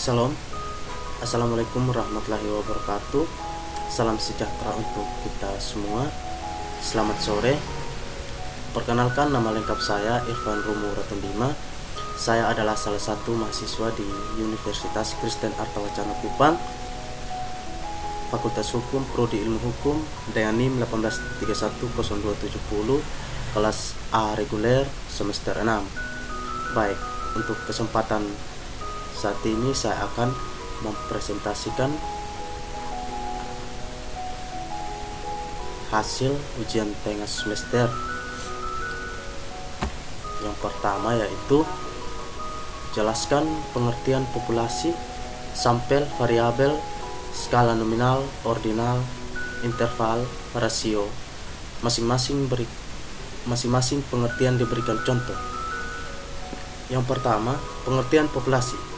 Salam, Assalamualaikum warahmatullahi wabarakatuh. Salam sejahtera untuk kita semua. Selamat sore. Perkenalkan, nama lengkap saya Irfan Romo Ratundima. Saya adalah salah satu mahasiswa di Universitas Kristen Artawacana Kupang, Fakultas Hukum, Prodi Ilmu Hukum, dengan NIM 18310270, kelas A reguler semester 6. Baik, untuk kesempatan saat ini saya akan mempresentasikan hasil ujian tengah semester. Yang pertama yaitu jelaskan pengertian populasi, sampel, variabel, skala nominal, ordinal, interval, rasio. Masing-masing pengertian diberikan contoh. Yang pertama, pengertian populasi.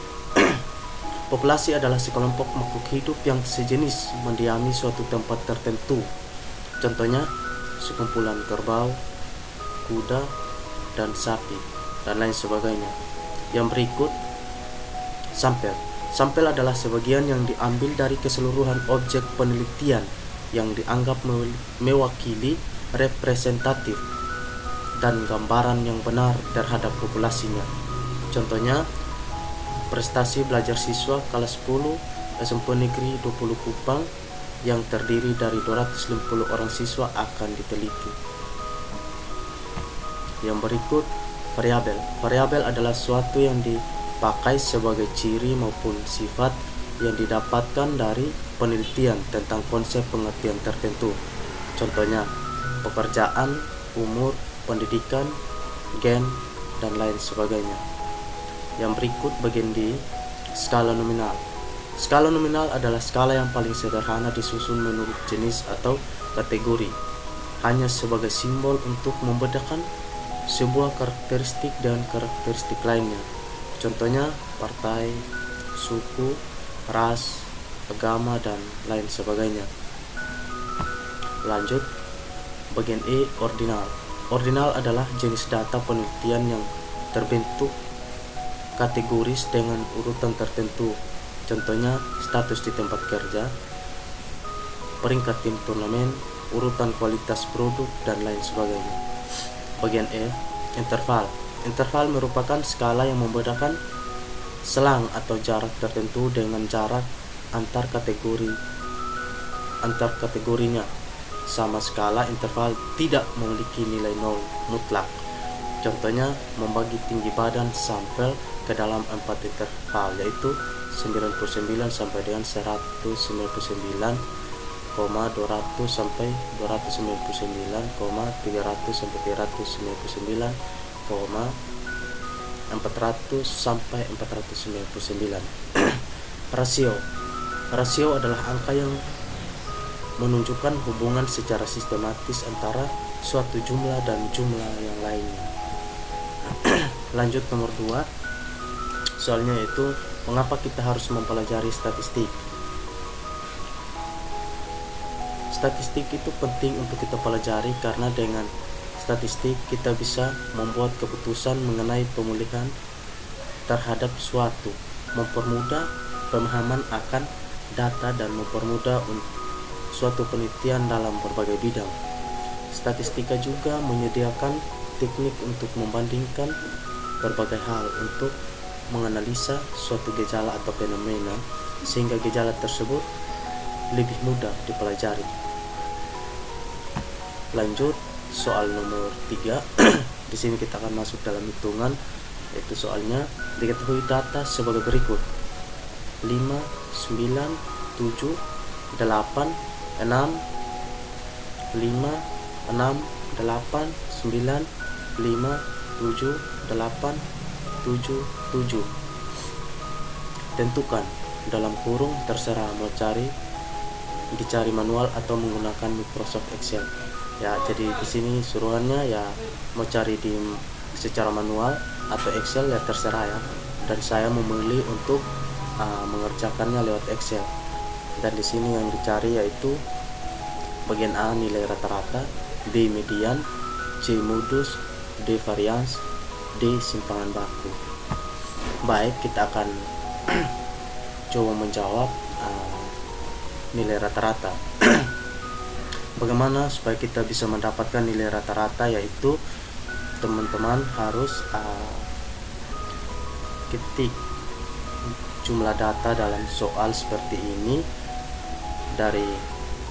Populasi adalah sekelompok makhluk hidup yang sejenis mendiami suatu tempat tertentu. Contohnya, sekumpulan kerbau, kuda, dan sapi, dan lain sebagainya. Yang berikut, sampel. Sampel adalah sebagian yang diambil dari keseluruhan objek penelitian yang dianggap mewakili representatif dan gambaran yang benar terhadap populasinya. Contohnya, prestasi belajar siswa kelas 10 SMP Negeri 20 Kupang yang terdiri dari 250 orang siswa akan diteliti. Yang berikut, variabel. Variabel adalah suatu yang dipakai sebagai ciri maupun sifat yang didapatkan dari penelitian tentang konsep pengertian tertentu. Contohnya, pekerjaan, umur, pendidikan, gen, dan lain sebagainya. Yang berikut bagian D, skala nominal. Skala nominal adalah skala yang paling sederhana disusun menurut jenis atau kategori, hanya sebagai simbol untuk membedakan sebuah karakteristik dan karakteristik lainnya. Contohnya partai, suku, ras, agama, dan lain sebagainya. Lanjut, bagian E, ordinal. Ordinal adalah jenis data penelitian yang terbentuk kategoris dengan urutan tertentu. Contohnya status di tempat kerja, peringkat tim turnamen, urutan kualitas produk, dan lain sebagainya. Bagian E, interval. Interval merupakan skala yang membedakan selang atau jarak tertentu dengan jarak antar kategorinya. Sama skala interval tidak memiliki nilai nol mutlak. Contohnya, membagi tinggi badan sampel ke dalam 4 interval, yaitu 99 sampai dengan 199,200 sampai 299,300 sampai 399,400 sampai 499. Rasio. Rasio adalah angka yang menunjukkan hubungan secara sistematis antara suatu jumlah dan jumlah yang lainnya. Lanjut nomor 2, soalnya yaitu mengapa kita harus mempelajari statistik. Statistik itu penting untuk kita pelajari karena dengan statistik kita bisa membuat keputusan mengenai pemulihan terhadap suatu, mempermudah pemahaman akan data, dan mempermudah suatu penelitian dalam berbagai bidang. Statistika juga menyediakan teknik untuk membandingkan berbagai hal untuk menganalisa suatu gejala atau fenomena sehingga gejala tersebut lebih mudah dipelajari. Lanjut, soal nomor 3. Di sini kita akan masuk dalam hitungan, yaitu soalnya diketahui data sebagai berikut: 5, 9, 7, 8, 6, 5, 6, 8, 9, 5, 7, 8, 7, 7. Tentukan dalam kurung, terserah mau dicari manual atau menggunakan Microsoft Excel. Ya, jadi di sini suruhannya ya mau cari secara manual atau Excel ya terserah ya. Dan saya memilih untuk mengerjakannya lewat Excel. Dan di sini yang dicari yaitu bagian A, nilai rata-rata, B, median, C, modus, D, varians, D, simpangan baku. Baik, kita akan coba menjawab nilai rata-rata. Bagaimana supaya kita bisa mendapatkan nilai rata-rata, yaitu teman-teman harus ketik jumlah data dalam soal seperti ini dari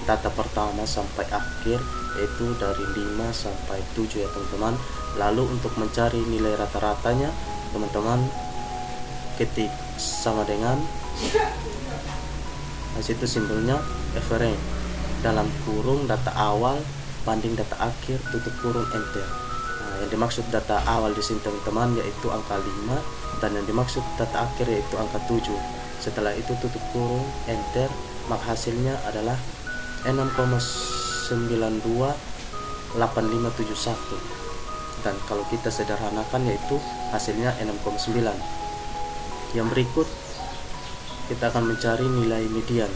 data pertama sampai akhir, yaitu dari 5 sampai 7 ya teman-teman. Lalu untuk mencari nilai rata-ratanya, teman-teman ketik sama dengan situ simbolnya average dalam kurung data awal banding data akhir tutup kurung enter. Yang dimaksud data awal di sini teman-teman yaitu angka 5, dan yang dimaksud data akhir yaitu angka 7. Setelah itu tutup kurung enter, maka hasilnya adalah 6,928571, dan kalau kita sederhanakan yaitu hasilnya 6,9. Yang berikut kita akan mencari nilai median.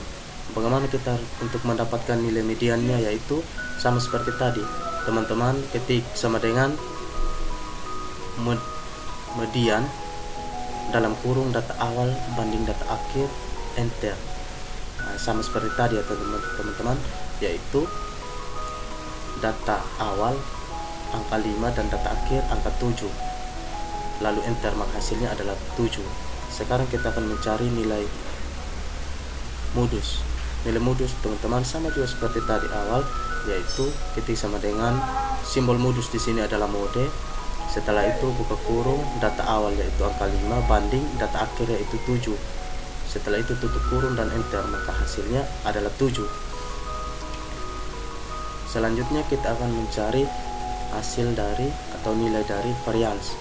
Bagaimana kita untuk mendapatkan nilai mediannya, yaitu sama seperti tadi, teman-teman ketik sama dengan median dalam kurung data awal banding data akhir enter. Sama seperti tadi ya teman-teman, yaitu data awal angka 5 dan data akhir angka 7, lalu enter, maka hasilnya adalah 7. Sekarang kita akan mencari nilai modus. Nilai modus teman-teman sama juga seperti tadi awal, yaitu ketik sama dengan simbol modus di sini adalah mode. Setelah itu buka kurung data awal yaitu angka 5 banding data akhir yaitu 7. Setelah itu tutup kurung dan enter, maka hasilnya adalah 7. Selanjutnya kita akan mencari hasil dari atau nilai dari varians.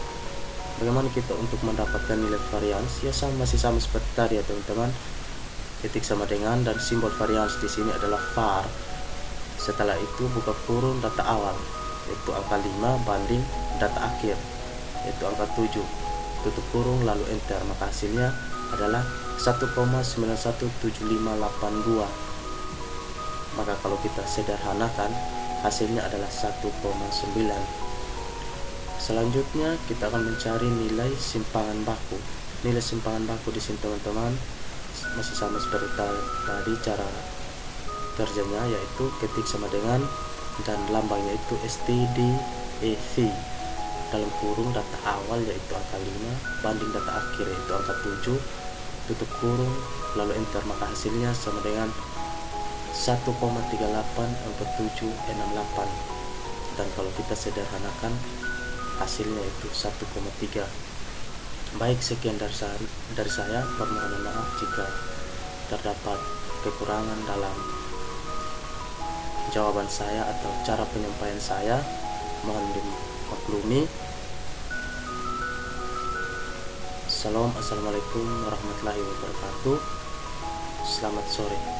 Bagaimana kita untuk mendapatkan nilai varians? Ya masih sama seperti tadi ya teman-teman. Ketik sama dengan dan simbol varians di sini adalah var. Setelah itu buka kurung data awal yaitu angka 5 banding data akhir yaitu angka 7. Tutup kurung lalu enter, maka hasilnya adalah 1,917582. Maka kalau kita sederhanakan hasilnya adalah 1,9. Selanjutnya kita akan mencari nilai simpangan baku. Nilai simpangan baku di sini teman-teman masih sama seperti tadi cara kerjanya, yaitu ketik sama dengan dan lambangnya itu STDEV dalam kurung data awal yaitu angka 5 banding data akhir yaitu angka 7, tutup kurung lalu enter, maka hasilnya sama dengan 1,384768, dan kalau kita sederhanakan hasilnya itu 1,3. Baik, sekian dari saya. Permohonan maaf jika terdapat kekurangan dalam jawaban saya atau cara penyampaian saya, mohon dimaklumi. Assalamualaikum warahmatullahi wabarakatuh. Selamat sore.